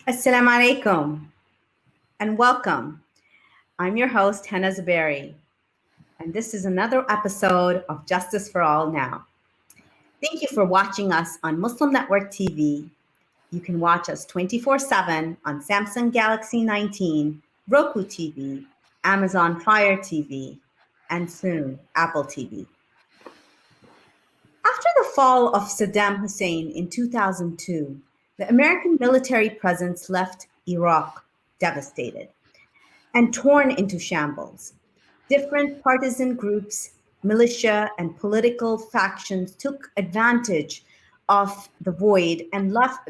Assalamu alaikum and welcome. I'm your host, Hannah Zaberi, and this is another episode of Justice for All Now. Thank you for watching us on Muslim Network TV. You can watch us 24/7 on Samsung Galaxy 19, Roku TV, Amazon Fire TV, and soon Apple TV. After the fall of Saddam Hussein in 2002, the American military presence left Iraq devastated and torn into shambles. Different partisan groups, militia, and political factions took advantage of the void and left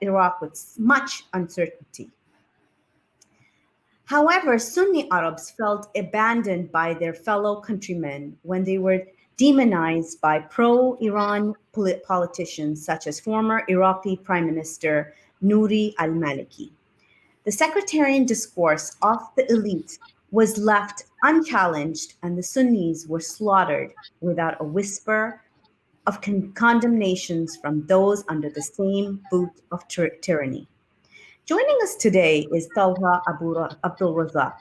Iraq with much uncertainty. However, Sunni Arabs felt abandoned by their fellow countrymen when they were demonized by pro-Iran politicians such as former Iraqi Prime Minister Nouri al-Maliki. The sectarian discourse of the elite was left unchallenged, and the Sunnis were slaughtered without a whisper of condemnations from those under the same boot of tyranny. Joining us today is Tallha Abdulrazaq.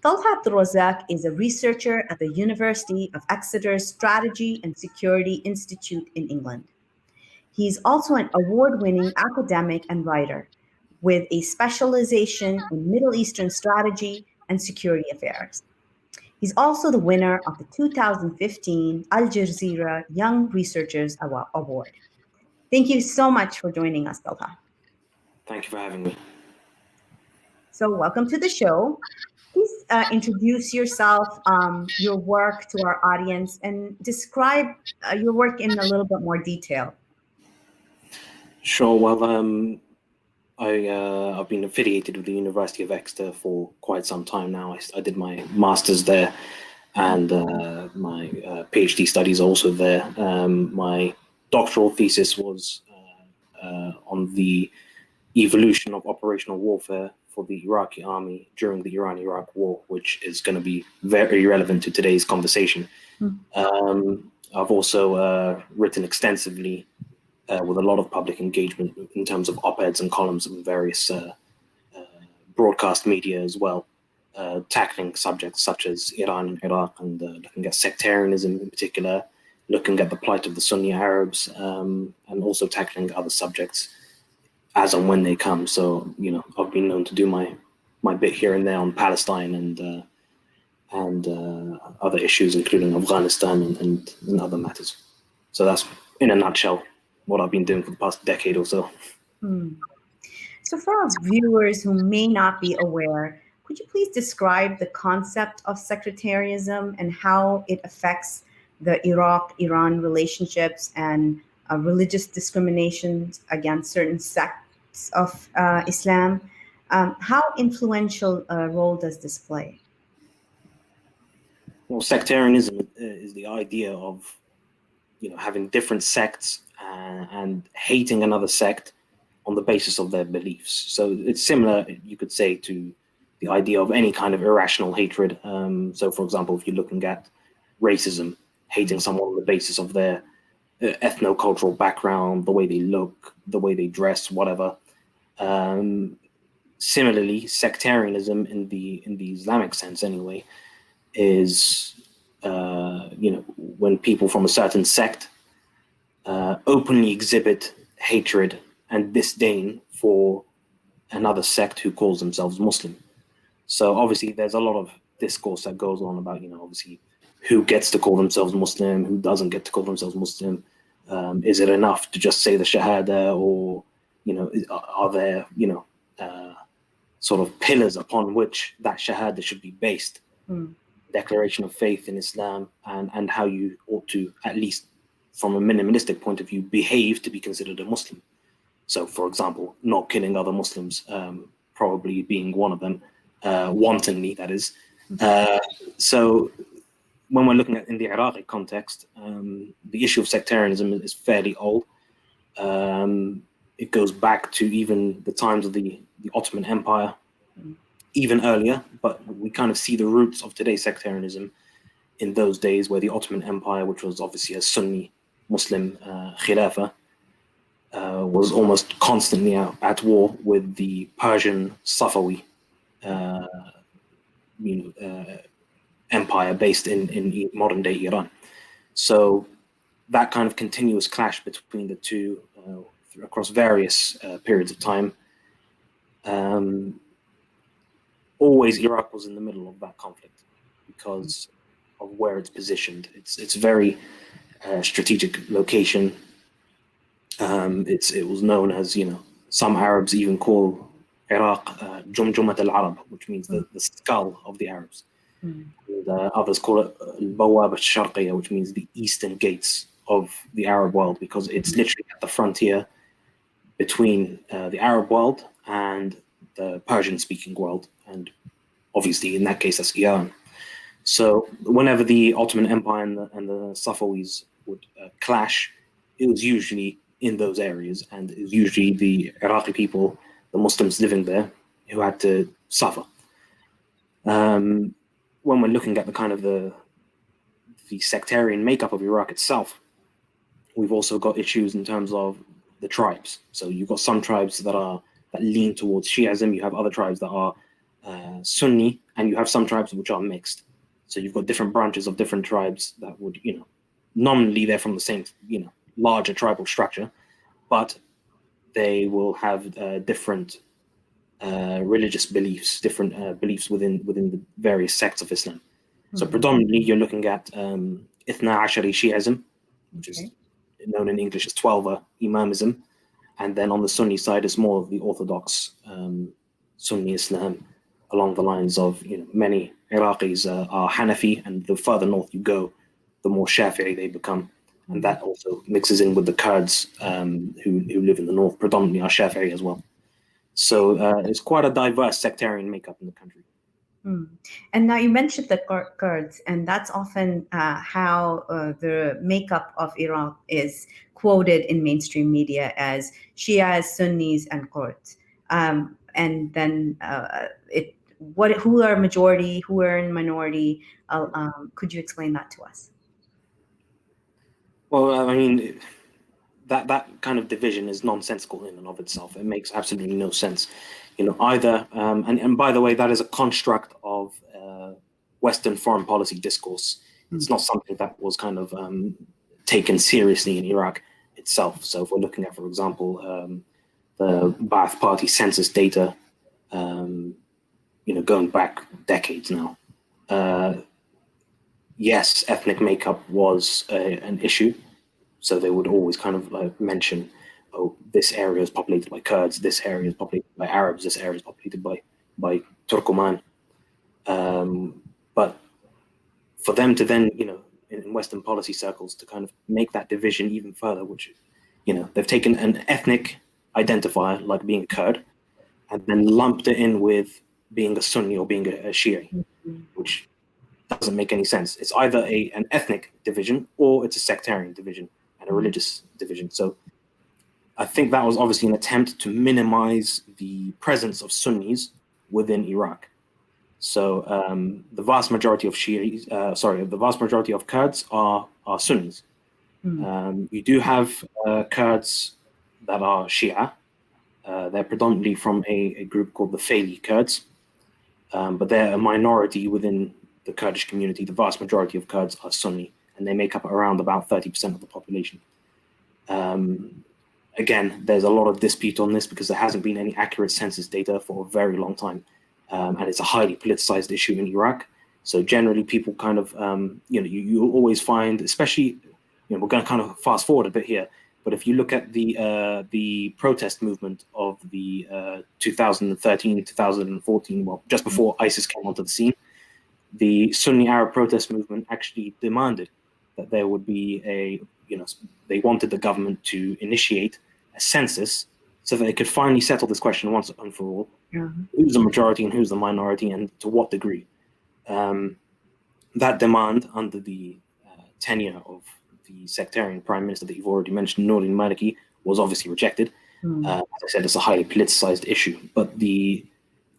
Tallha Abdulrazaq is a researcher at the University of Exeter's Strategy and Security Institute in England. He is also an award-winning academic and writer with a specialization in Middle Eastern strategy and security affairs. He's also the winner of the 2015 Al Jazeera Young Researchers Award. Thank you so much for joining us, Tallha. Thank you for having me. So welcome to the show. Please introduce yourself, your work to our audience, and describe your work in a little bit more detail. Sure. Well, I've been affiliated with the University of Exeter for quite some time now. I did my master's there, and my PhD studies also there. My doctoral thesis was on the evolution of operational warfare for the Iraqi army during the Iran-Iraq war, which is going to be very relevant to today's conversation. I've also written extensively with a lot of public engagement in terms of op-eds and columns in various broadcast media as well, tackling subjects such as Iran and Iraq, and looking at sectarianism in particular, looking at the plight of the Sunni Arabs, and also tackling other subjects as and when they come. So, I've been known to do my bit here and there on Palestine and other issues, including Afghanistan and other matters. So that's, in a nutshell, what I've been doing for the past decade or so. So for our viewers who may not be aware, could you please describe the concept of sectarianism and how it affects the Iraq-Iran relationships and religious discrimination against certain sects of Islam? How influential a role does this play? Well, sectarianism is the idea of, having different sects and hating another sect on the basis of their beliefs. So it's similar, you could say, to the idea of any kind of irrational hatred. So, for example, if you're looking at racism, hating someone on the basis of their ethno-cultural background, the way they look, the way they dress, whatever. Similarly, sectarianism in the Islamic sense, anyway, is when people from a certain sect openly exhibit hatred and disdain for another sect who calls themselves Muslim. So obviously, there's a lot of discourse that goes on about, obviously, who gets to call themselves Muslim, who doesn't get to call themselves Muslim. Is it enough to just say the Shahada, or, are there, sort of pillars upon which that Shahada should be based? Declaration of faith in Islam, and how you ought to, at least from a minimalistic point of view, behave to be considered a Muslim. So, for example, not killing other Muslims, probably being one of them, wantonly, that is. So when we're looking at in the Iraqi context, the issue of sectarianism is fairly old. It goes back to even the times of the Ottoman Empire, even earlier, but we kind of see the roots of today's sectarianism in those days, where the Ottoman Empire, which was obviously a Sunni Muslim Khilafah, was almost constantly at war with the Persian Safawi empire based in modern day Iran. So that kind of continuous clash between the two across various periods of time. Always Iraq was in the middle of that conflict because of where it's positioned. It's very strategic location. It was known as, some Arabs even call Iraq Jumjumat al-Arab, which means the skull of the Arabs. And, others call it al-Bawab al-Sharqiyya, which means the eastern gates of the Arab world, because it's literally at the frontier between the Arab world and the Persian-speaking world, and obviously in that case that's Iran. So whenever the Ottoman Empire and the Safavis would clash, it was usually in those areas, and it was usually the Iraqi people, the Muslims living there, who had to suffer. When we're looking at the kind of the sectarian makeup of Iraq itself, we've also got issues in terms of the tribes. So you've got some tribes that lean towards Shi'ism, you have other tribes that are Sunni, and you have some tribes which are mixed. So you've got different branches of different tribes that would, nominally they're from the same, larger tribal structure, but they will have different religious beliefs, different beliefs within the various sects of Islam. So predominantly you're looking at Ithna Ashari Shi'ism, which is known in English as Twelver Imamism, and then on the Sunni side is more of the orthodox Sunni Islam, along the lines of, many Iraqis are Hanafi, and the further north you go, the more Shafi'i they become. And that also mixes in with the Kurds who live in the north, predominantly are Shafi'i as well. So it's quite a diverse sectarian makeup in the country. And now you mentioned the Kurds, and that's often how the makeup of Iraq is quoted in mainstream media as Shias, Sunnis, and Kurds. And then who are majority, who are in minority? Could you explain that to us? Well, I mean, that kind of division is nonsensical in and of itself. It makes absolutely no sense. Either, and by the way, that is a construct of Western foreign policy discourse. It's not something that was kind of taken seriously in Iraq itself. So if we're looking at, for example, the Ba'ath Party census data, going back decades now, yes, ethnic makeup was an issue. So they would always kind of mention, oh, this area is populated by Kurds, this area is populated by Arabs, this area is populated by Turkoman. But for them to then, in Western policy circles, to kind of make that division even further, which, they've taken an ethnic identifier like being Kurd, and then lumped it in with being a Sunni or being a Shia, which doesn't make any sense. It's either an ethnic division or it's a sectarian division and a religious division. So I think that was obviously an attempt to minimize the presence of Sunnis within Iraq. So the vast majority of the vast majority of Kurds are Sunnis. You do have Kurds that are Shia. They're predominantly from a group called the Faili Kurds, but they're a minority within the Kurdish community. The vast majority of Kurds are Sunni, and they make up around about 30% of the population. Again, there's a lot of dispute on this because there hasn't been any accurate census data for a very long time, and it's a highly politicized issue in Iraq. So generally, people kind of, you always find, especially, we're going to kind of fast forward a bit here, but if you look at the protest movement of the 2013, 2014, well, just before ISIS came onto the scene, the Sunni Arab protest movement actually demanded that there would be they wanted the government to initiate a census so that they could finally settle this question once and for all. Who's the majority and who's the minority, and to what degree? That demand, under the tenure of the sectarian prime minister that you've already mentioned, Nouri al-Maliki, was obviously rejected. As I said, it's a highly politicized issue. But the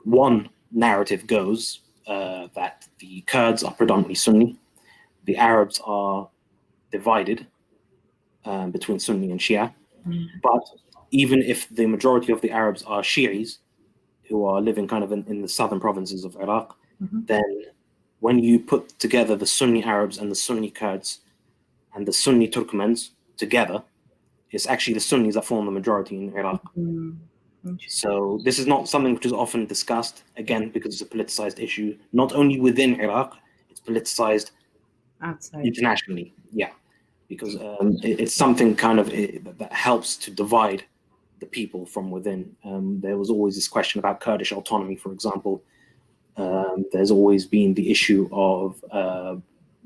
one narrative goes that the Kurds are predominantly Sunni, the Arabs are divided between Sunni and Shia, but even if the majority of the Arabs are Shi'is, who are living kind of in the southern provinces of Iraq, then when you put together the Sunni Arabs and the Sunni Kurds and the Sunni Turkmens together, it's actually the Sunnis that form the majority in Iraq. So this is not something which is often discussed, again, because it's a politicized issue, not only within Iraq, it's politicized outside internationally. Yeah, because it's something kind of that helps to divide the people from within. There was always this question about Kurdish autonomy, for example. There's always been the issue of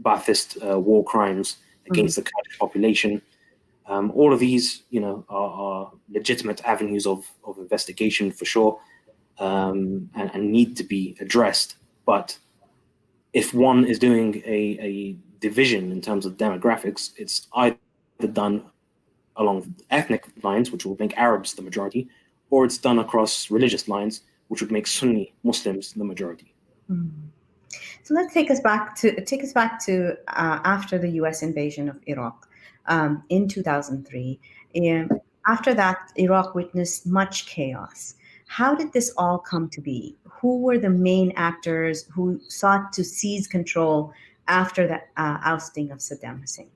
Ba'athist war crimes against the Kurdish population. All of these, are legitimate avenues of investigation for sure, and need to be addressed. But if one is doing a division in terms of demographics, it's either done along ethnic lines, which will make Arabs the majority, or it's done across religious lines, which would make Sunni Muslims the majority. So let's take us back to after the U.S. invasion of Iraq in 2003. After that, Iraq witnessed much chaos. How did this all come to be? Who were the main actors who sought to seize control after the ousting of Saddam Hussein?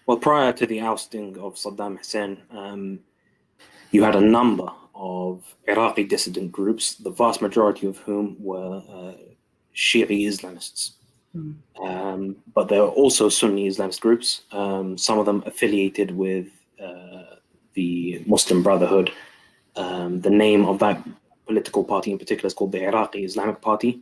Well, prior to the ousting of Saddam Hussein, you had a number of Iraqi dissident groups, the vast majority of whom were Shia Islamists. But there are also Sunni Islamist groups, some of them affiliated with the Muslim Brotherhood. The name of that political party in particular is called the Iraqi Islamic Party.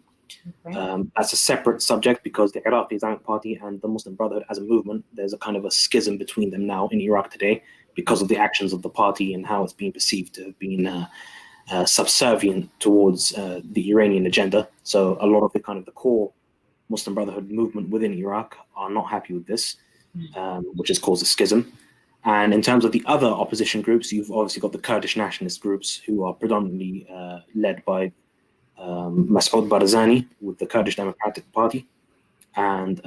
That's a separate subject because the Iraqi Islamic Party and the Muslim Brotherhood as a movement, there's a kind of a schism between them now in Iraq today because of the actions of the party and how it's being perceived to have been subservient towards the Iranian agenda. So a lot of the core Muslim Brotherhood movement within Iraq are not happy with this, which has caused a schism. And in terms of the other opposition groups, you've obviously got the Kurdish nationalist groups who are predominantly led by Masoud Barzani with the Kurdish Democratic Party, and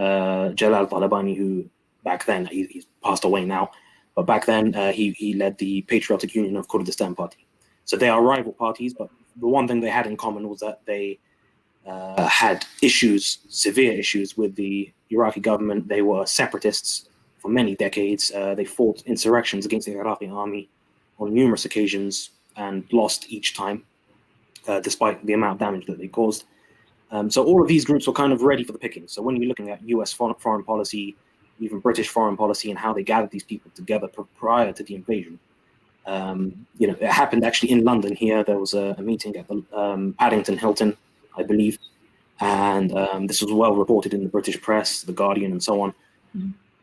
Jalal Talabani, who back then, he's passed away now, but back then he led the Patriotic Union of Kurdistan Party. So they are rival parties, but the one thing they had in common was that they had severe issues with the Iraqi government. They were separatists for many decades. They fought insurrections against the Iraqi army on numerous occasions and lost each time, despite the amount of damage that they caused. So all of these groups were kind of ready for the picking. So when you're looking at US foreign policy, even British foreign policy, and how they gathered these people together prior to the invasion, it happened actually in London here. There was a meeting at the Paddington Hilton, I believe, and this was well reported in the British press, The Guardian, and so on,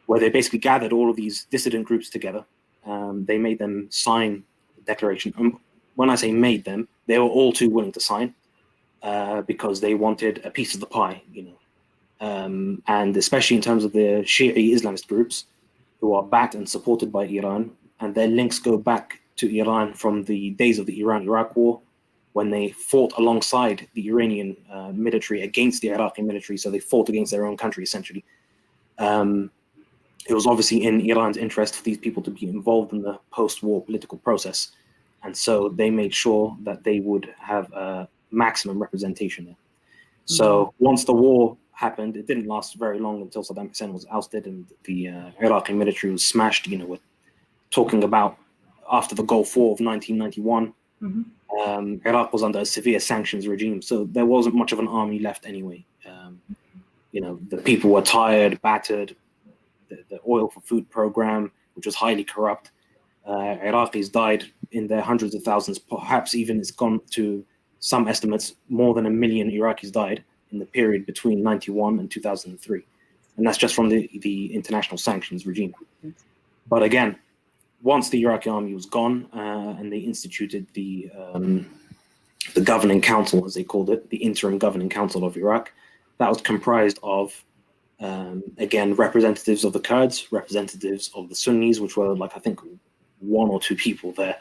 where they basically gathered all of these dissident groups together. They made them sign the declaration. When I say made them, they were all too willing to sign because they wanted a piece of the pie, and especially in terms of the Shia Islamist groups who are backed and supported by Iran, and their links go back to Iran from the days of the Iran-Iraq War, when they fought alongside the Iranian military against the Iraqi military. So they fought against their own country, essentially. It was obviously in Iran's interest for these people to be involved in the post-war political process. And so they made sure that they would have maximum representation there. So once the war happened, it didn't last very long until Saddam Hussein was ousted and the Iraqi military was smashed. We're talking about after the Gulf War of 1991, Iraq was under a severe sanctions regime. So there wasn't much of an army left anyway. The people were tired, battered. The oil for food program, which was highly corrupt. Iraqis died in their hundreds of thousands, perhaps even it's gone to some estimates, more than 1 million Iraqis died in the period between 91 and 2003. And that's just from the international sanctions regime. But again, once the Iraqi army was gone and they instituted the governing council, as they called it, the interim governing council of Iraq, that was comprised of again, representatives of the Kurds, representatives of the Sunnis, which were I think 1 or 2 people there.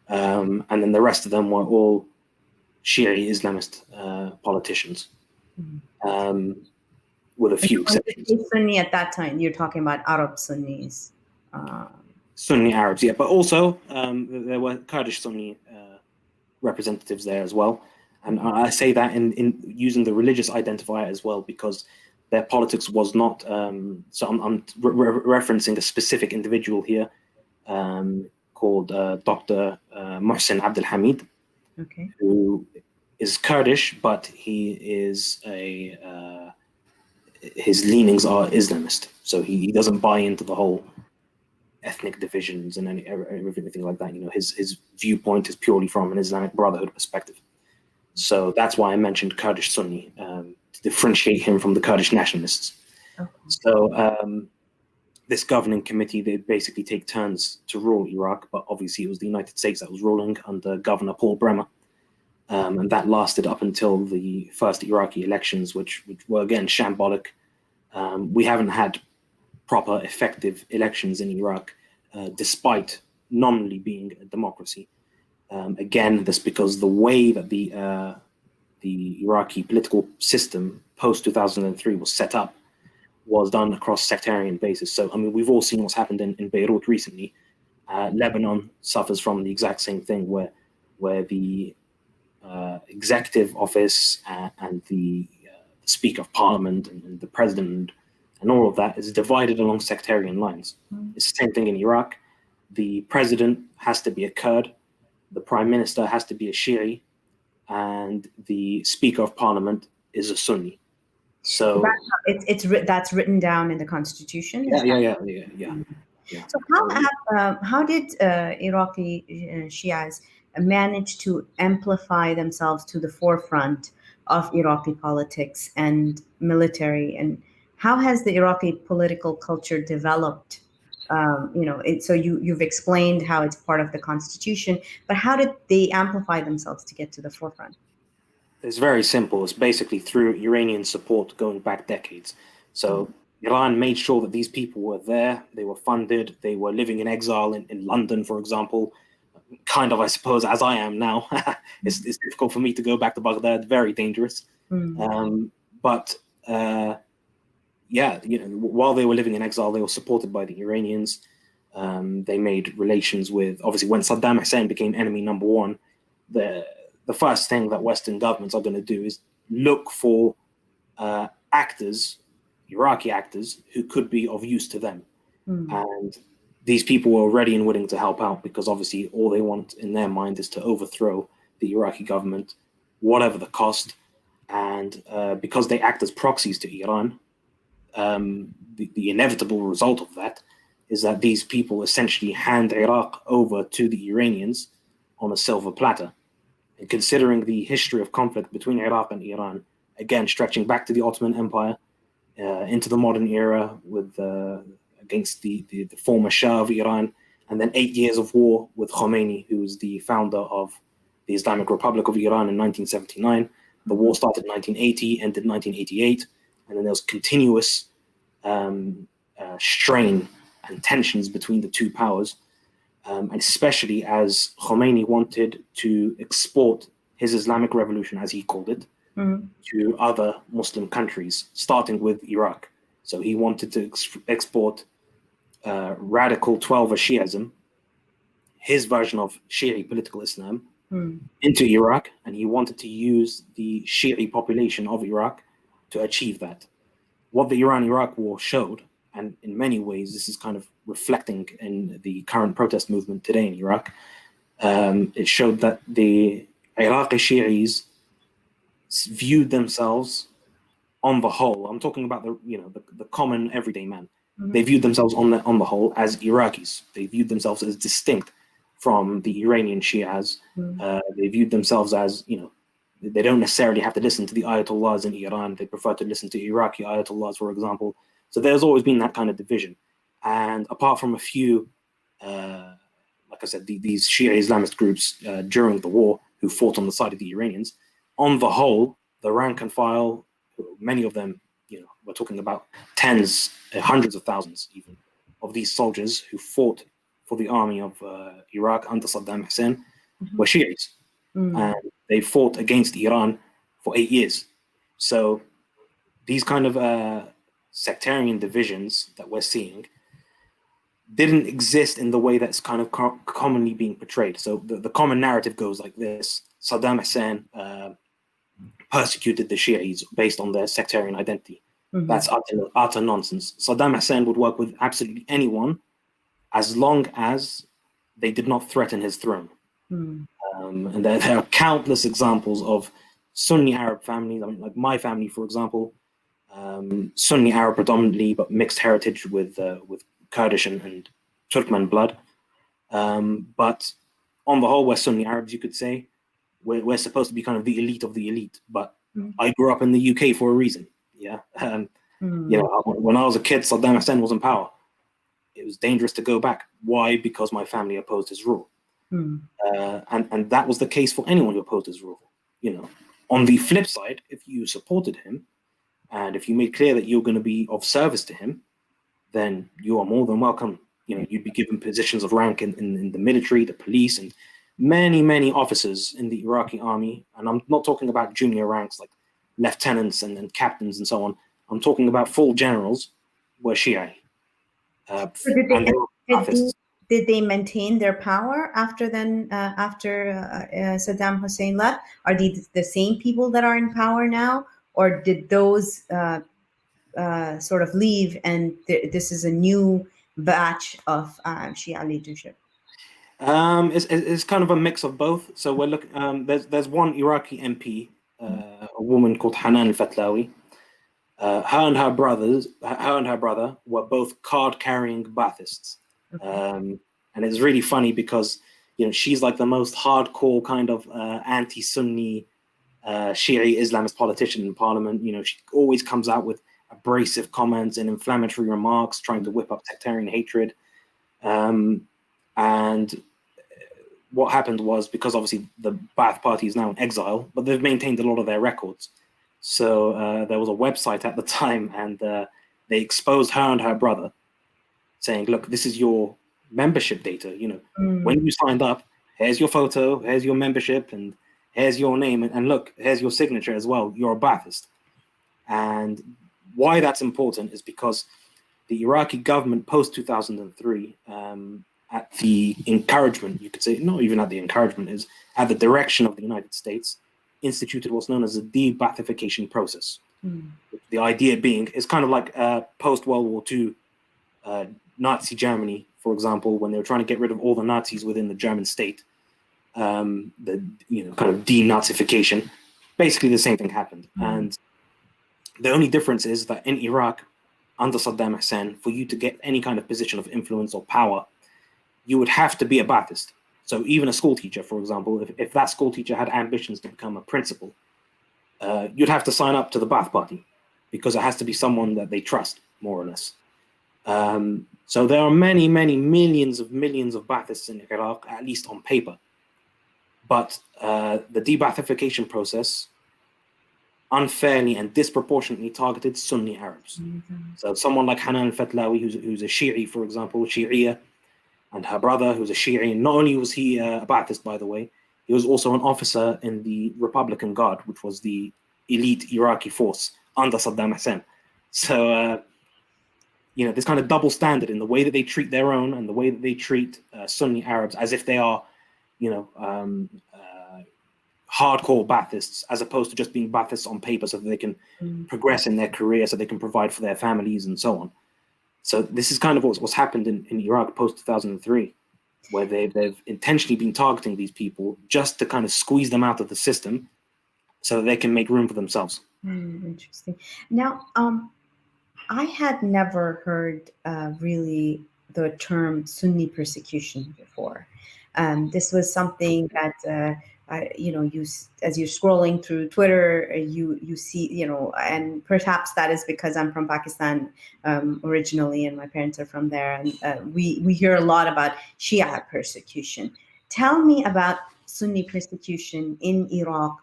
And then the rest of them were all Shia Islamist politicians, with a few exceptions. Sunni at that time, you're talking about Arab Sunnis. Sunni Arabs, yeah, but also there were Kurdish Sunni representatives there as well. And I say that in using the religious identifier as well, because their politics was not. So I'm referencing a specific individual here called Dr. Mohsen Abdelhamid, Okay. who is Kurdish, but he is his leanings are Islamist. So he doesn't buy into the whole ethnic divisions and everything like that. His viewpoint is purely from an Islamic Brotherhood perspective. So that's why I mentioned Kurdish Sunni to differentiate him from the Kurdish nationalists. Okay. So this governing committee, they basically take turns to rule Iraq, but obviously it was the United States that was ruling under Governor Paul Bremer. And that lasted up until the first Iraqi elections, which were again shambolic. We haven't had proper, effective elections in Iraq, despite nominally being a democracy. Again, that's because the way that the Iraqi political system post 2003 was set up was done across sectarian basis. So, I mean, we've all seen what's happened in Beirut recently. Lebanon suffers from the exact same thing, where the executive office and the Speaker of Parliament and the President and all of that is divided along sectarian lines. It's the same thing in Iraq. The president has to be a Kurd, the prime minister has to be a Shi'i, and the Speaker of Parliament is a Sunni. So that's written down in the constitution. Yeah. So how did Iraqi Shias manage to amplify themselves to the forefront of Iraqi politics and military, and how has the Iraqi political culture developed? So you've explained how it's part of the constitution, but how did they amplify themselves to get to the forefront? It's very simple. It's basically through Iranian support going back decades. So Iran made sure that these people were there, they were funded, they were living in exile in London, for example, kind of, I suppose, as I am now. It's difficult for me to go back to Baghdad, very dangerous. But while they were living in exile, they were supported by the Iranians. They made relations with, obviously, when Saddam Hussein became enemy number one, the first thing that Western governments are going to do is look for actors, Iraqi actors, who could be of use to them. And these people were ready and willing to help out, because obviously all they want in their mind is to overthrow the Iraqi government, whatever the cost. And because they act as proxies to Iran, the inevitable result of that is that these people essentially hand Iraq over to the Iranians on a silver platter. And considering the history of conflict between Iraq and Iran, again, stretching back to the Ottoman Empire, into the modern era with against the former Shah of Iran, and then 8 years of war with Khomeini, who was the founder of the Islamic Republic of Iran in 1979. The war started in 1980, ended in 1988, and then there was continuous strain and tensions between the two powers. And especially as Khomeini wanted to export his Islamic revolution, as he called it, to other Muslim countries, starting with Iraq. So he wanted to export radical Twelver Shi'ism, his version of Shi'i political Islam, into Iraq, and he wanted to use the Shi'i population of Iraq to achieve that. What the Iran-Iraq war showed, and in many ways this is kind of reflecting in the current protest movement today in Iraq, it showed that the Iraqi Shi'is viewed themselves on the whole, I'm talking about the common everyday man, they viewed themselves on the whole as Iraqis. They viewed themselves as distinct from the Iranian Shias. They viewed themselves as, they don't necessarily have to listen to the Ayatollahs in Iran. They prefer to listen to Iraqi Ayatollahs, for example. So there's always been that kind of division. And apart from a few, like I said, these Shia Islamist groups during the war who fought on the side of the Iranians, on the whole, the rank and file, many of them, we're talking about tens, hundreds of thousands even, of these soldiers who fought for the army of Iraq under Saddam Hussein were Shias. And they fought against Iran for 8 years. So these kind of sectarian divisions that we're seeing didn't exist in the way that's kind of commonly being portrayed. So the common narrative goes like this: Saddam Hussein persecuted the Shi'is based on their sectarian identity. Mm-hmm. That's utter nonsense. Saddam Hussein would work with absolutely anyone as long as they did not threaten his throne. Mm. And there are countless examples of Sunni Arab families. I mean, like my family, for example, Sunni Arab predominantly, but mixed heritage with Kurdish and Turkmen blood. But on the whole, we're Sunni Arabs, you could say. We're supposed to be kind of the elite of the elite. But I grew up in the UK for a reason. Yeah. You know, when I was a kid, Saddam Hussein was in power. It was dangerous to go back. Why? Because my family opposed his rule. And that was the case for anyone who opposed his rule. You know, on the flip side, if you supported him and if you made clear that you're going to be of service to him, then you are more than welcome. You know, you'd be given positions of rank in the military, the police, and many officers in the Iraqi army. And I'm not talking about junior ranks like lieutenants and captains and so on. I'm talking about full generals were Shia. So did they maintain their power after Saddam Hussein left? Are these the same people that are in power now, or did those sort of leave and this is a new batch of Shia leadership? It's kind of a mix of both. So we're looking. There's one Iraqi MP, a woman called Hanan al-Fatlawi. Her and her brother were both card-carrying Baathists. Okay. And it's really funny because, you know, she's like the most hardcore kind of anti-Sunni Shi'i Islamist politician in parliament. You know, she always comes out with abrasive comments and inflammatory remarks, trying to whip up sectarian hatred. And what happened was, because obviously the Ba'ath Party is now in exile, but they've maintained a lot of their records. So there was a website at the time, and they exposed her and her brother, saying, "Look, this is your membership data. You know, when you signed up, here's your photo, here's your membership, and here's your name, and look, here's your signature as well. You're a Ba'athist." And why that's important is because the Iraqi government post 2003, at the encouragement, you could say, not even at the encouragement, is at the direction of the United States, instituted what's known as a Debatification process. The idea being, it's kind of like post-World War II Nazi Germany, for example, when they were trying to get rid of all the Nazis within the German state, kind of denazification. Basically, the same thing happened. And the only difference is that in Iraq, under Saddam Hussein, for you to get any kind of position of influence or power, you would have to be a Ba'athist. So even a school teacher, for example, if that school teacher had ambitions to become a principal, you'd have to sign up to the Ba'ath Party, because it has to be someone that they trust, more or less. So there are many millions of Ba'athists in Iraq, at least on paper. But the de-Ba'athification process unfairly and disproportionately targeted Sunni Arabs. So someone like Hanan al-Fatlawi, who's a Shi'i, for example, Shi'iyya, and her brother, who's a Shi'i. Not only was he a Ba'athist, by the way, he was also an officer in the Republican Guard, which was the elite Iraqi force under Saddam Hussein. So, this kind of double standard in the way that they treat their own and the way that they treat Sunni Arabs as if they are, hardcore Baathists, as opposed to just being Baathists on paper so that they can progress in their career, so they can provide for their families and so on. So this is kind of what's happened in Iraq post-2003, where they've intentionally been targeting these people just to kind of squeeze them out of the system so that they can make room for themselves. Interesting. Now, I had never heard really the term Sunni persecution before. This was something that as you're scrolling through Twitter, you see, and perhaps that is because I'm from Pakistan originally, and my parents are from there, and we hear a lot about Shia persecution. Tell me about Sunni persecution in Iraq.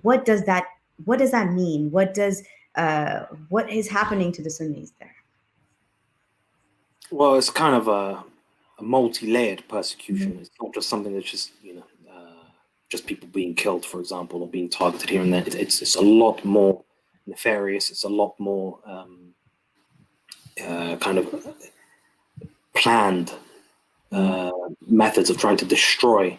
What does that mean? What is happening to the Sunnis there? Well, it's kind of a multi-layered persecution. It's not just something that's just just people being killed, for example, or being targeted here and there. It's a lot more nefarious. It's a lot more kind of planned methods of trying to destroy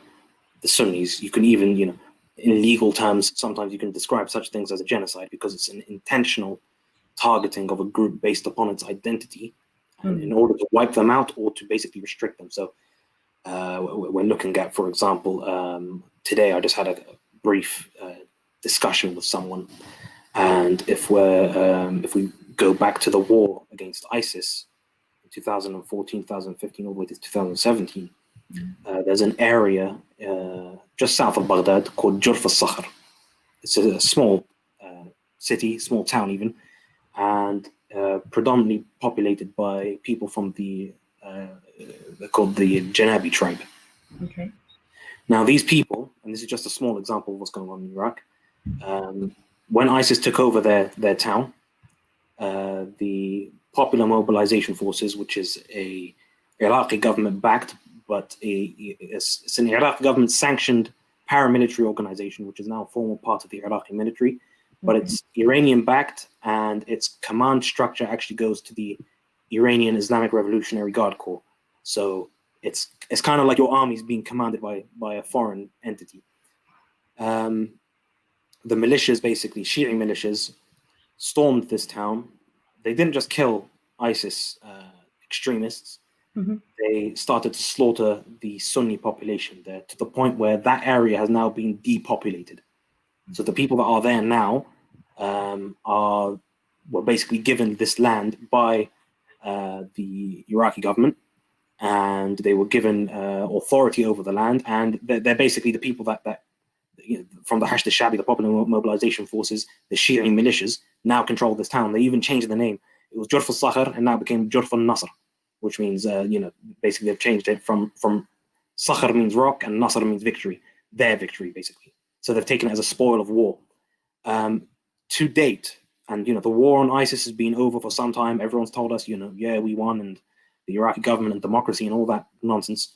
the Sunnis. You can even, in legal terms, sometimes you can describe such things as a genocide because it's an intentional targeting of a group based upon its identity, and in order to wipe them out or to basically restrict them. So we're looking at, for example, today I just had a brief discussion with someone, and if we go back to the war against ISIS in 2014, 2015, all the way to 2017, there's an area just south of Baghdad called Jurf al-Sakhr. It's a small city, small town even, and predominantly populated by people from they're called the Janabi tribe. Okay. Now these people, and this is just a small example of what's going on in Iraq, when ISIS took over their town, the Popular Mobilization Forces, which is a Iraqi government-backed, but it's an Iraqi government-sanctioned paramilitary organization, which is now a formal part of the Iraqi military, but it's Iranian-backed, and its command structure actually goes to the Iranian Islamic Revolutionary Guard Corps. So it's kind of like your army is being commanded by a foreign entity. The militias, basically Shi'i militias, stormed this town. They didn't just kill ISIS extremists. They started to slaughter the Sunni population there, to the point where that area has now been depopulated. So the people that are there now were basically given this land by the Iraqi government, and they were given authority over the land, and they're basically the people that from the Hashd al-Shabi, the Popular Mobilization Forces, the Shi'i militias, now control this town. They even changed the name. It was Jurf al-Sakhr, and now became Jurf al-Nasr, which means, basically they've changed it from Sakhr means rock and Nasr means victory, their victory, basically. So they've taken it as a spoil of war. To date, and the war on ISIS has been over for some time. Everyone's told us, yeah, we won, and the Iraqi government and democracy and all that nonsense.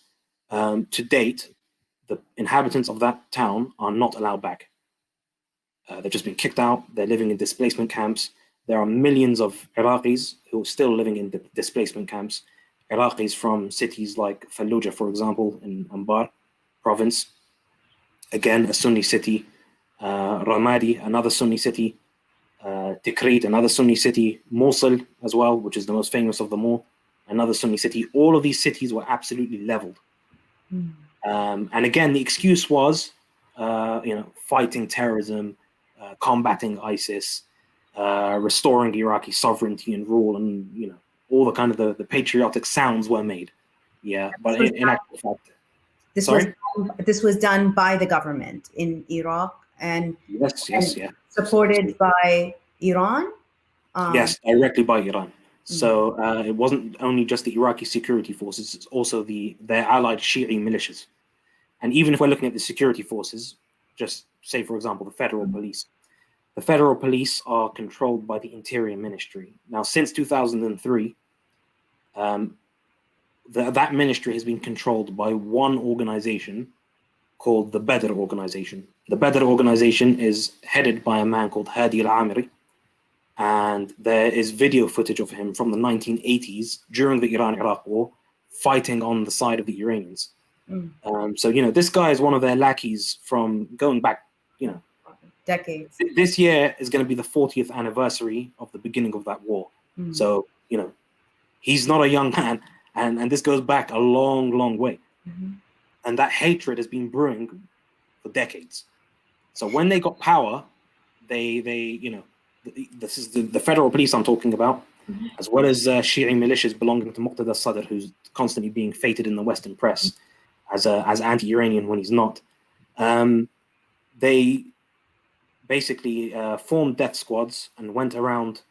To date, the inhabitants of that town are not allowed back. They've just been kicked out. They're living in displacement camps. There are millions of Iraqis who are still living in displacement camps. Iraqis from cities like Fallujah, for example, in Anbar province. Again, a Sunni city. Ramadi, another Sunni city. Tikrit, another Sunni city. Mosul as well, which is the most famous of them all. Another Sunni city. All of these cities were absolutely leveled. And again, the excuse was, fighting terrorism, combating ISIS, restoring Iraqi sovereignty and rule, and all the kind of the patriotic sounds were made. Yeah, but in actual fact, this was done by the government in Iraq, and yes, supported by Iran. Yes, directly by Iran. So it wasn't only just the Iraqi security forces; it's also their allied Shi'i militias. And even if we're looking at the security forces, just say, for example, the federal police. The federal police are controlled by the Interior Ministry. Now, since 2003, that ministry has been controlled by one organization called the Badr Organization. The Badr Organization is headed by a man called Hadi al-Amiri, and there is video footage of him from the 1980s during the Iran-Iraq war, fighting on the side of the Iranians. So, this guy is one of their lackeys from going back, decades. This year is going to be the 40th anniversary of the beginning of that war. So, he's not a young man, and this goes back a long, long way. And that hatred has been brewing for decades. So when they got power, they this is the federal police I'm talking about, as well as Shi'i militias belonging to Muqtada Sadr, who's constantly being feted in the Western press as anti-Iranian when he's not. They basically formed death squads and went around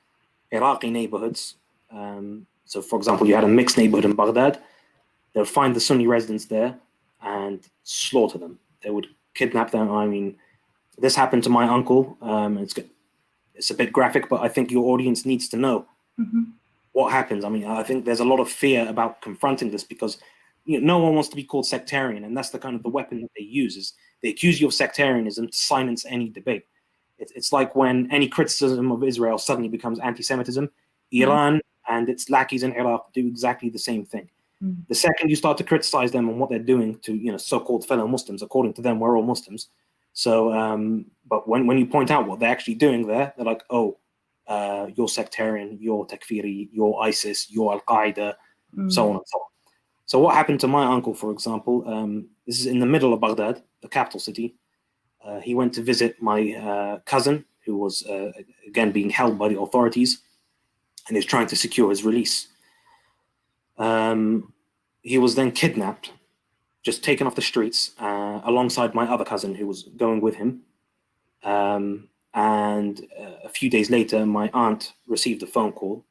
Iraqi neighborhoods. So, for example, you had a mixed neighborhood in Baghdad. They'll find the Sunni residents there and slaughter them. They would kidnap them. I mean, this happened to my uncle. It's a bit graphic, but I think your audience needs to know what happens. I mean, I think there's a lot of fear about confronting this because no one wants to be called sectarian, and that's the kind of the weapon that they use. Is they accuse you of sectarianism to silence any debate. It's like when any criticism of Israel suddenly becomes anti-Semitism. Iran and its lackeys in Iraq do exactly the same thing. The second you start to criticize them on what they're doing to, so-called fellow Muslims, according to them, we're all Muslims. So, but when you point out what they're actually doing there, they're like, oh, you're sectarian, you're takfiri, you're ISIS, you're Al-Qaeda, so on and so on. So what happened to my uncle, for example, this is in the middle of Baghdad, the capital city. He went to visit my cousin, who was, again, being held by the authorities, and he was trying to secure his release. He was then kidnapped, just taken off the streets, alongside my other cousin who was going with him. And a few days later, my aunt received a phone call,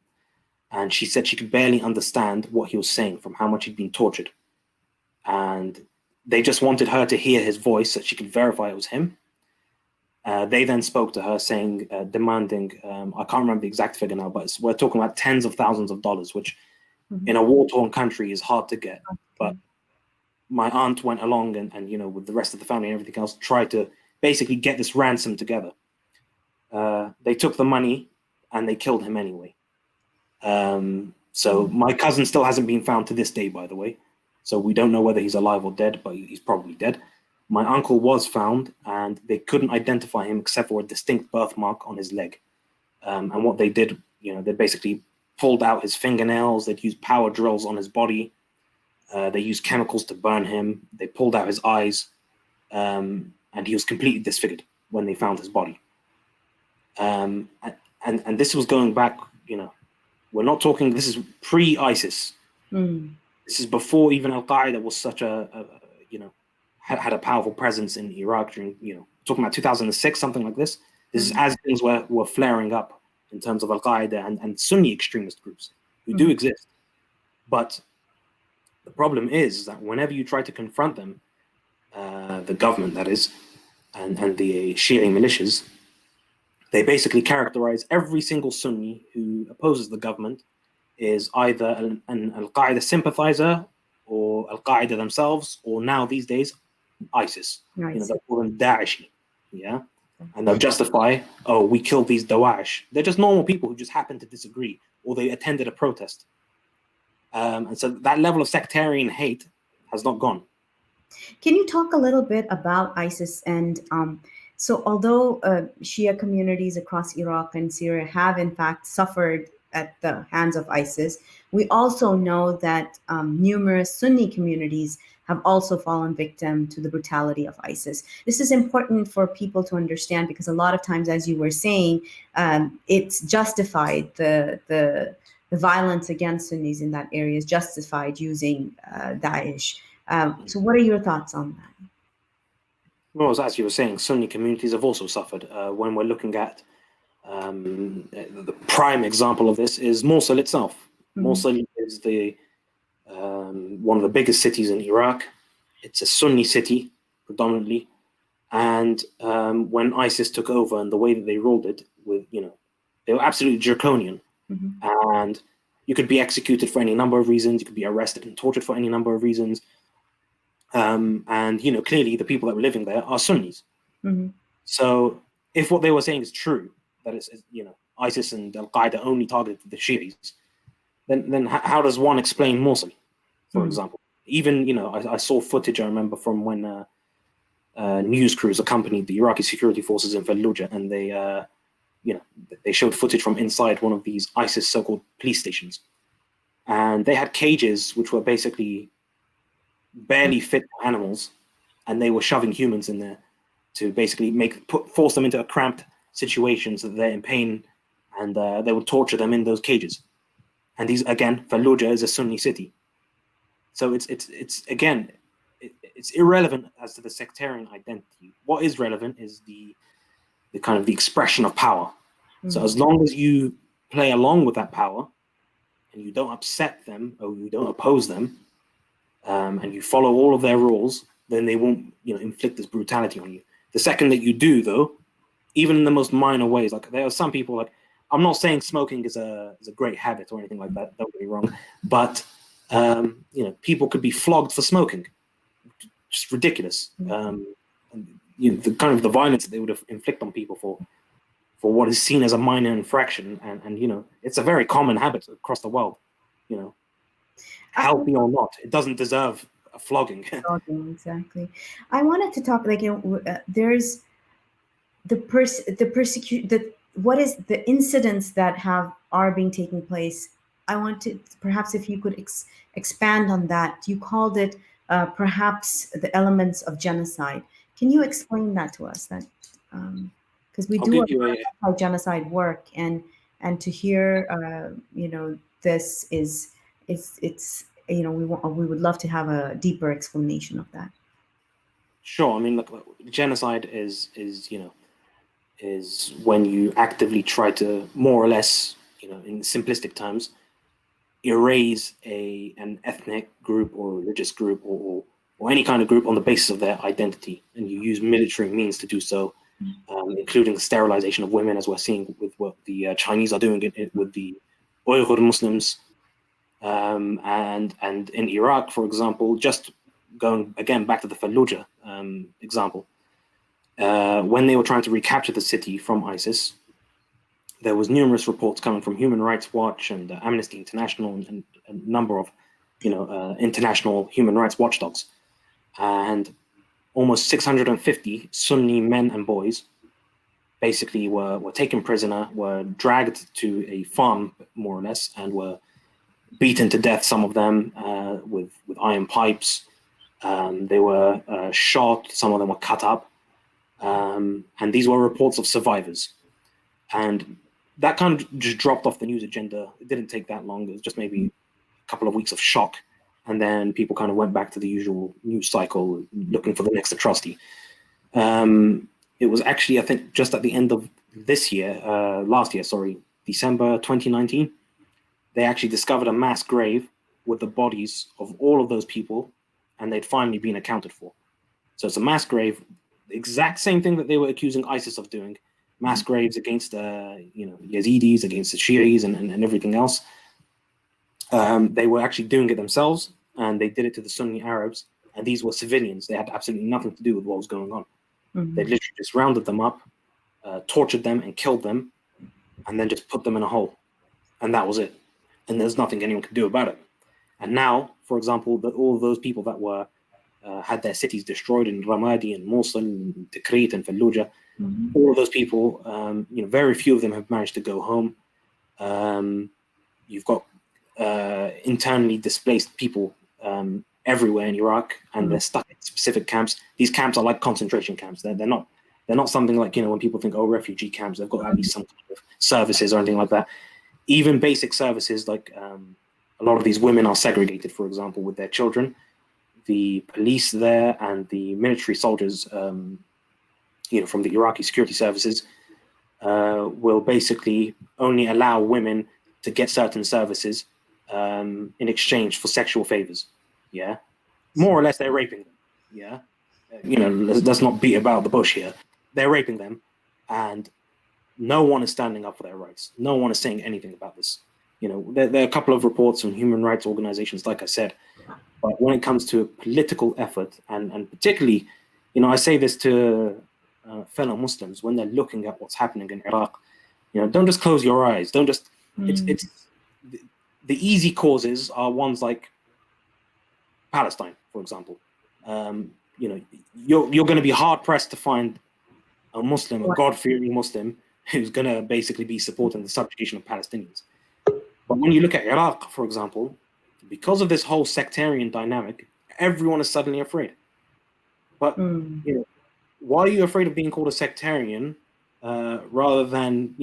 and she said she could barely understand what he was saying from how much he'd been tortured. And they just wanted her to hear his voice so she could verify it was him. They then spoke to her saying, demanding, I can't remember the exact figure now, but we're talking about tens of thousands of dollars, which in a war-torn country is hard to get. But my aunt went along and with the rest of the family and everything else, tried to basically get this ransom together. They took the money and they killed him anyway. So my cousin still hasn't been found to this day, by the way. So we don't know whether he's alive or dead, but he's probably dead. My uncle was found, and they couldn't identify him except for a distinct birthmark on his leg. And what they did, they basically pulled out his fingernails. They'd used power drills on his body. They used chemicals to burn him. They pulled out his eyes, and he was completely disfigured when they found his body. And this was going back, we're not talking, this is pre-ISIS. This is before even Al-Qaeda was such had a powerful presence in Iraq during, talking about 2006, something like this. This is as things were flaring up in terms of Al-Qaeda and Sunni extremist groups who do exist. But the problem is that whenever you try to confront them, the government, that is, and the Shia militias, they basically characterize every single Sunni who opposes the government is either an Al-Qaeda sympathizer or Al-Qaeda themselves, or now these days, ISIS. Nice. They call them Daesh. Yeah. And they'll justify, oh, we killed these Daesh. They're just normal people who just happen to disagree, or they attended a protest. And so that level of sectarian hate has not gone. Can you talk a little bit about ISIS? And so although Shia communities across Iraq and Syria have in fact suffered at the hands of ISIS, we also know that numerous Sunni communities have also fallen victim to the brutality of ISIS. This is important for people to understand because a lot of times, as you were saying, it's justified, the violence against Sunnis in that area is justified using Daesh. So what are your thoughts on that? Well, as you were saying, Sunni communities have also suffered. When we're looking at the prime example of this is Mosul itself. Mosul is one of the biggest cities in Iraq. It's a Sunni city predominantly, and when ISIS took over and the way that they ruled it, they were absolutely draconian, and you could be executed for any number of reasons. You could be arrested and tortured for any number of reasons, and clearly the people that were living there are Sunnis. So if what they were saying is true, that is, ISIS and Al-Qaeda only targeted the Shias, then how does one explain Mosul, for example? Even, I saw footage, I remember, from when news crews accompanied the Iraqi security forces in Fallujah, and they showed footage from inside one of these ISIS so-called police stations. And they had cages which were basically barely fit for animals, and they were shoving humans in there to basically force them into a cramped situation so that they're in pain, and they would torture them in those cages. And these, again, Fallujah is a Sunni city. So it's again, it's irrelevant as to the sectarian identity. What is relevant is the kind of the expression of power. So as long as you play along with that power and you don't upset them or you don't oppose them, and you follow all of their rules, then they won't, inflict this brutality on you. The second that you do, though, even in the most minor ways, like there are some people, like, I'm not saying smoking is a great habit or anything like that, don't get me wrong, but people could be flogged for smoking. Just ridiculous. And the kind of the violence that they would inflict on people for what is seen as a minor infraction, and it's a very common habit across the world. healthy or not. It doesn't deserve a flogging. Exactly. I wanted to talk, like, there's the persecute the what is the incidents that are being taking place. I want to, perhaps if you could expand on that. You called it, perhaps, the elements of genocide. Can you explain that to us? That, because we I'll do give a you lot a of anti-genocide work, and to hear, this it's, we would love to have a deeper explanation of that. sure. I mean, look, genocide is when you actively try to, more or less, in simplistic terms, erase an ethnic group or religious group or any kind of group on the basis of their identity, and you use military means to do so, including the sterilization of women, as we're seeing with what the Chinese are doing with the Uyghur Muslims, and in Iraq, for example, just going again back to the Fallujah example, when they were trying to recapture the city from ISIS, there was numerous reports coming from Human Rights Watch and Amnesty International and a number of, international human rights watchdogs, and almost 650 Sunni men and boys basically were taken prisoner, were dragged to a farm, more or less, and were beaten to death. Some of them with iron pipes. They were shot. Some of them were cut up. And these were reports of survivors. And that kind of just dropped off the news agenda. It didn't take that long. It was just maybe a couple of weeks of shock. And then people kind of went back to the usual news cycle, looking for the next atrocity. It was actually, I think, just at the end of last year, December 2019, they actually discovered a mass grave with the bodies of all of those people, and they'd finally been accounted for. So it's a mass grave, the exact same thing that they were accusing ISIS of doing, mass graves against Yazidis, against the Shi'is, and everything else. They were actually doing it themselves, and they did it to the Sunni Arabs, and these were civilians. They had absolutely nothing to do with what was going on. Mm-hmm. They literally just rounded them up, tortured them and killed them, and then just put them in a hole. And that was it. And there's nothing anyone could do about it. And now, for example, all of those people that were had their cities destroyed in Ramadi and Mosul and Tikrit and Fallujah, all of those people, very few of them have managed to go home. You've got internally displaced people everywhere in Iraq, and they're stuck in specific camps. These camps are like concentration camps. They're not something like, when people think, oh, refugee camps, they've got at least some kind of services or anything like that. Even basic services, like a lot of these women are segregated, for example, with their children. The police there and the military soldiers, from the Iraqi security services, will basically only allow women to get certain services in exchange for sexual favors. Yeah, more or less, they're raping them. Yeah, let's not beat about the bush here. They're raping them, and no one is standing up for their rights. No one is saying anything about this. There are a couple of reports from human rights organizations, like I said, but when it comes to a political effort, and particularly, I say this to fellow Muslims when they're looking at what's happening in Iraq, don't just close your eyes. Don't just. It's the easy causes are ones like Palestine, for example. You're going to be hard pressed to find a Muslim, a God-fearing Muslim, who's going to basically be supporting the subjugation of Palestinians. But when you look at Iraq, for example, because of this whole sectarian dynamic, everyone is suddenly afraid. But why are you afraid of being called a sectarian rather than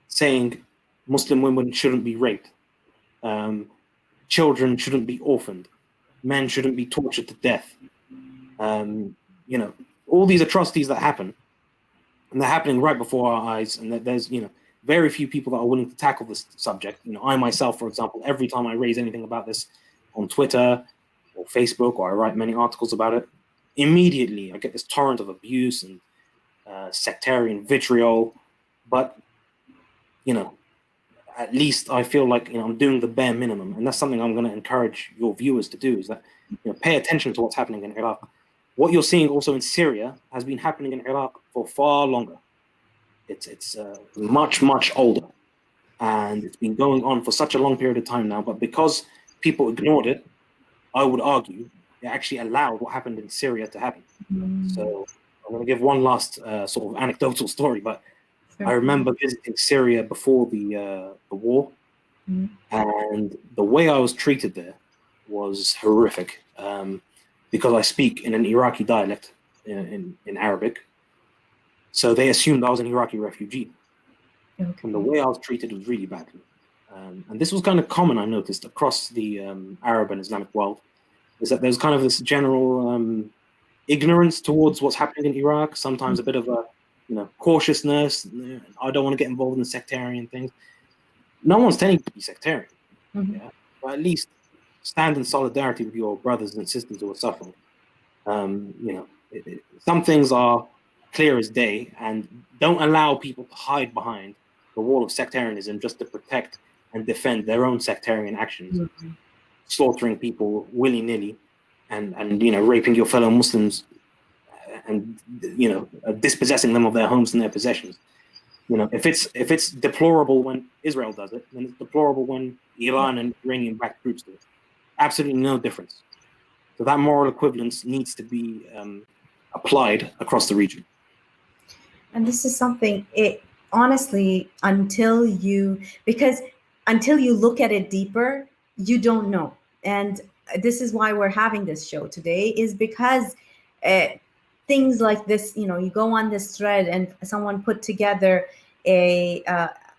saying Muslim women shouldn't be raped, children shouldn't be orphaned, men shouldn't be tortured to death? All these atrocities that happen, and they're happening right before our eyes, and there's very few people that are willing to tackle this subject. I myself, for example, every time I raise anything about this on Twitter or Facebook, or I write many articles about it, immediately I get this torrent of abuse and sectarian vitriol. But at least I feel like I'm doing the bare minimum, and that's something I'm going to encourage your viewers to do, is that pay attention to what's happening in Iraq. What you're seeing also in Syria has been happening in Iraq for far longer. It's much older, and it's been going on for such a long period of time now. But because people ignored it, I would argue it actually allowed what happened in Syria to happen. So I'm going to give one last sort of anecdotal story, but I remember visiting Syria before the war, and the way I was treated there was horrific, because I speak in an Iraqi dialect in Arabic. So they assumed I was an Iraqi refugee. And the way I was treated was really badly. And this was kind of common, I noticed, across the Arab and Islamic world, is that there's kind of this general ignorance towards what's happening in Iraq, sometimes a bit of a cautiousness. I don't want to get involved in sectarian things. No one's telling you to be sectarian, yeah? But at least stand in solidarity with your brothers and sisters who are suffering. Some things are clear as day, and don't allow people to hide behind the wall of sectarianism just to protect and defend their own sectarian actions, slaughtering people willy-nilly, and raping your fellow Muslims, and dispossessing them of their homes and their possessions. If it's deplorable when Israel does it, then it's deplorable when Iran and Iranian-backed groups do it. Absolutely no difference. So that moral equivalence needs to be applied across the region. And this is something, honestly, until you look at it deeper, you don't know. And this is why we're having this show today, is because things like this, you go on this thread and someone put together a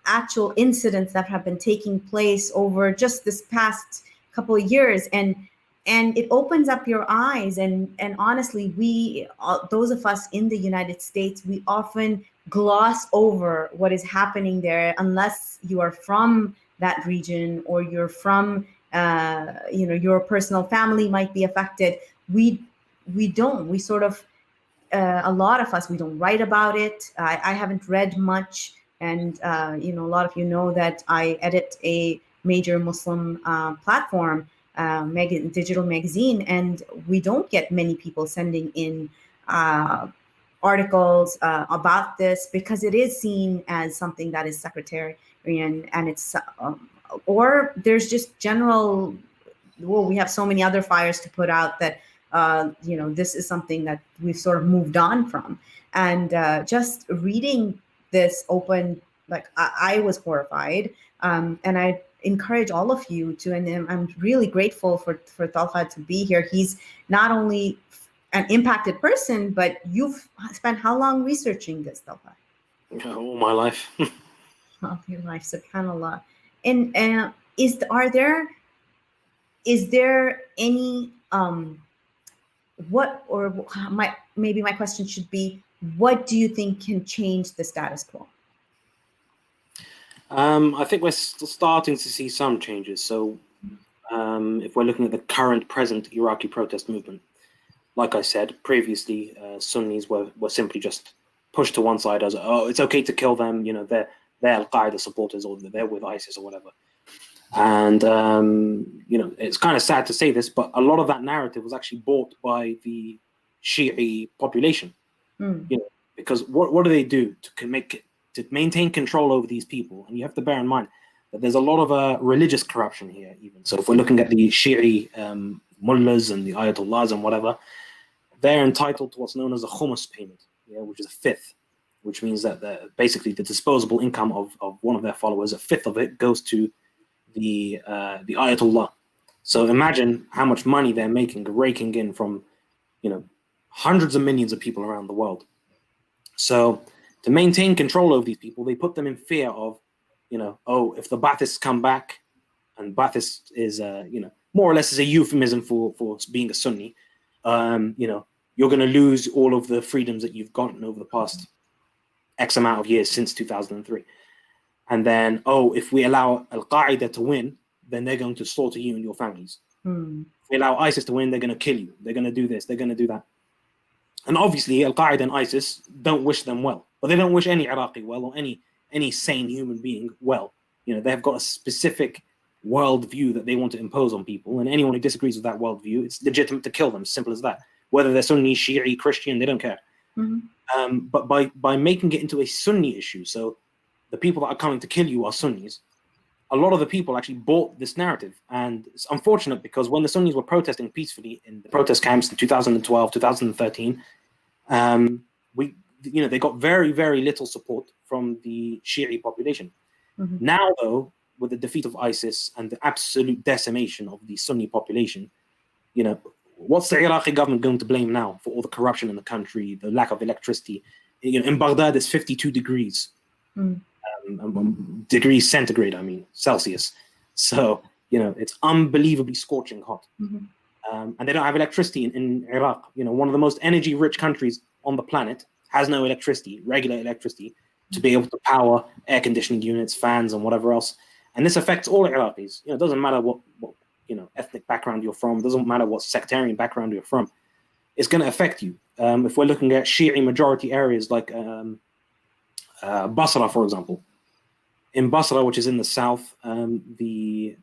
actual incidents that have been taking place over just this past couple of years, and it opens up your eyes. And honestly, those of us in the United States, we often gloss over what is happening there unless you are from that region, or you're from your personal family might be affected. We sort of a lot of us, we don't write about it. I haven't read much, and a lot of you know that I edit a major Muslim platform, digital magazine, and we don't get many people sending in articles about this, because it is seen as something that is sectarian, and it's or there's just general, we have so many other fires to put out that this is something that we've sort of moved on from. And just reading this open, I was horrified, and I encourage all of you to, and I'm really grateful for Tallha to be here. He's not only an impacted person, but you've spent how long researching this, Tallha? All my life. All of your life, subhanAllah. And is there any maybe my question should be, what do you think can change the status quo? I think we're still starting to see some changes. So if we're looking at the current present Iraqi protest movement, like I said previously, Sunnis were simply just pushed to one side as, oh, it's okay to kill them, they're Al-Qaeda supporters, or they're with ISIS or whatever. And it's kind of sad to say this, but a lot of that narrative was actually bought by the Shi'i population. Because what do they do to maintain control over these people? And you have to bear in mind that there's a lot of religious corruption here, even. So if we're looking at the Shi'i mullahs and the ayatollahs and whatever, they're entitled to what's known as a khumus payment, which is a fifth, which means that basically the disposable income of one of their followers, a fifth of it goes to the ayatollah. So imagine how much money they're making, raking in from hundreds of millions of people around the world. So to maintain control over these people, they put them in fear of, if the Baathists come back, and Baathist is more or less is a euphemism for being a Sunni, you're going to lose all of the freedoms that you've gotten over the past X amount of years since 2003. And then, if we allow Al-Qaeda to win, then they're going to slaughter you and your families. If we allow ISIS to win, they're going to kill you. They're going to do this. They're going to do that. And obviously, Al-Qaeda and ISIS don't wish them well. But they don't wish any Iraqi well, or any sane human being well. They've got a specific worldview that they want to impose on people. And anyone who disagrees with that worldview, it's legitimate to kill them. Simple as that. Whether they're Sunni, Shi'i, Christian, they don't care. But by making it into a Sunni issue, so the people that are coming to kill you are Sunnis, a lot of the people actually bought this narrative. And it's unfortunate because when the Sunnis were protesting peacefully in the protest camps in 2012, 2013, they got very, very little support from the Shi'i population. Mm-hmm. Now, though, with the defeat of ISIS and the absolute decimation of the Sunni population, what's the Iraqi government going to blame now for all the corruption in the country, the lack of electricity? In Baghdad, it's 52 degrees. Degrees centigrade, Celsius. So, it's unbelievably scorching hot. Mm-hmm. And they don't have electricity in Iraq. One of the most energy-rich countries on the planet has no electricity, regular electricity, to be able to power air conditioning units, fans, and whatever else. And this affects all Iraqis. It doesn't matter what ethnic background you're from. It doesn't matter what sectarian background you're from. It's going to affect you. If we're looking at Shi'i majority areas like Basra, for example. In Basra, which is in the south, the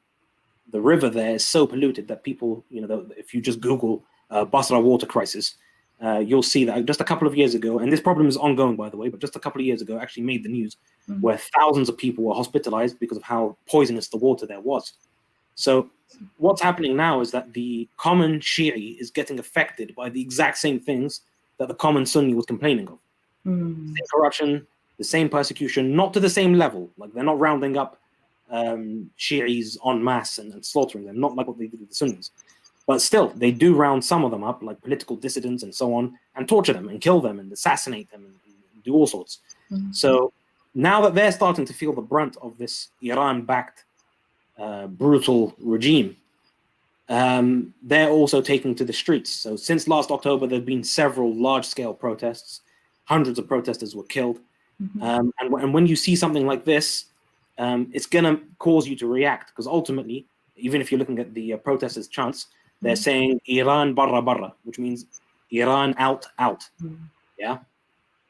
river there is so polluted that people, if you just Google Basra water crisis, you'll see that just a couple of years ago, and this problem is ongoing, by the way, but just a couple of years ago, actually made the news, where thousands of people were hospitalized because of how poisonous the water there was. So what's happening now is that the common Shi'i is getting affected by the exact same things that the common Sunni was complaining of. Same corruption, the same persecution, not to the same level. Like, they're not rounding up Shi'is en masse and slaughtering them, not like what they did with the Sunnis. But still, they do round some of them up, like political dissidents and so on, and torture them and kill them and assassinate them and do all sorts. So now that they're starting to feel the brunt of this Iran-backed brutal regime, they're also taking to the streets. So since last October, there have been several large-scale protests. Hundreds of protesters were killed. And when you see something like this, it's going to cause you to react, because ultimately, even if you're looking at the protesters' chants, they're saying Iran barra barra, which means Iran out. Yeah.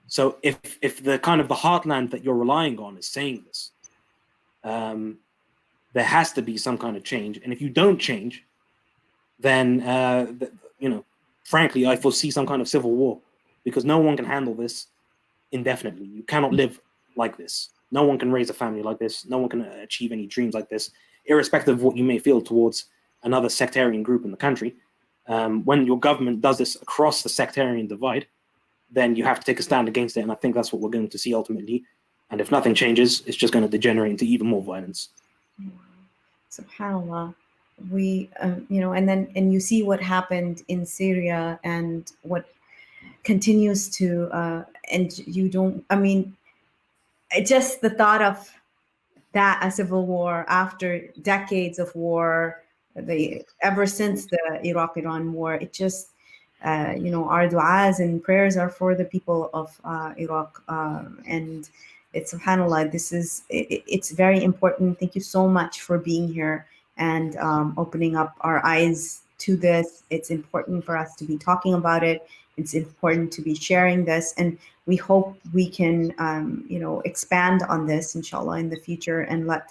So if the kind of the heartland that you're relying on is saying this, there has to be some kind of change. And if you don't change, then frankly, I foresee some kind of civil war, because no one can handle this indefinitely. You cannot live like this. No one can raise a family like this. No one can achieve any dreams like this, irrespective of what you may feel towards another sectarian group in the country. When your government does this across the sectarian divide, then you have to take a stand against it. And I think that's what we're going to see ultimately. And if nothing changes, it's just going to degenerate into even more violence. SubhanAllah. We, and you see what happened in Syria and what continues to, and you don't, just the thought of that, a civil war after decades of war, ever since the Iraq-Iran war, it just, our du'as and prayers are for the people of Iraq, and it's subhanAllah, it's very important. Thank you so much for being here and opening up our eyes to this. It's important for us to be talking about it. It's important to be sharing this, and we hope we can, expand on this, inshallah, in the future, and let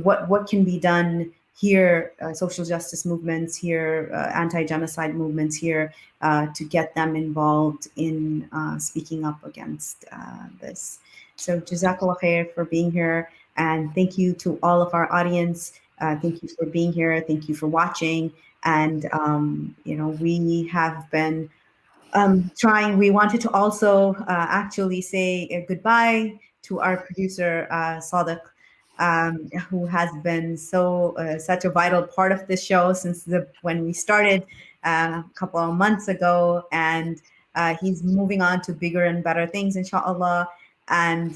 what can be done here, social justice movements here, anti-genocide movements here, to get them involved in speaking up against this. So, Jazakallah khair for being here, and thank you to all of our audience. Thank you for being here. Thank you for watching. And, we have been trying. We wanted to also actually say a goodbye to our producer, Sadiq, who has been such a vital part of this show since when we started a couple of months ago. And he's moving on to bigger and better things, inshallah. And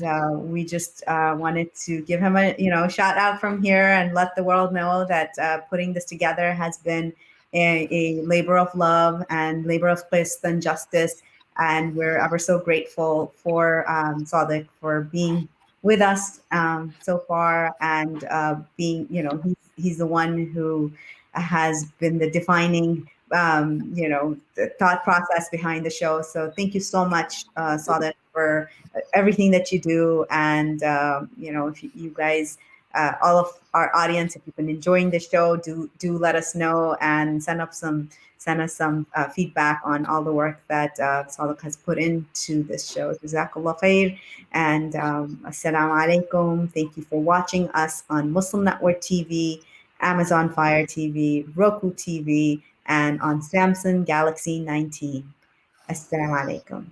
we just wanted to give him a shout out from here and let the world know that putting this together has been a labor of love and labor of qist and justice. And we're ever so grateful for Sadiq for being with us so far, and being, he's the one who has been the defining, the thought process behind the show. So thank you so much, Sadiq, for everything that you do. And, if you guys all of our audience, if you've been enjoying the show, do let us know and send us some feedback on all the work that Sadiq has put into this show. Jazakallah khair, and assalamu alaikum. Thank you for watching us on Muslim Network TV, Amazon Fire TV, Roku TV, and on Samsung Galaxy 19. Assalamu alaikum.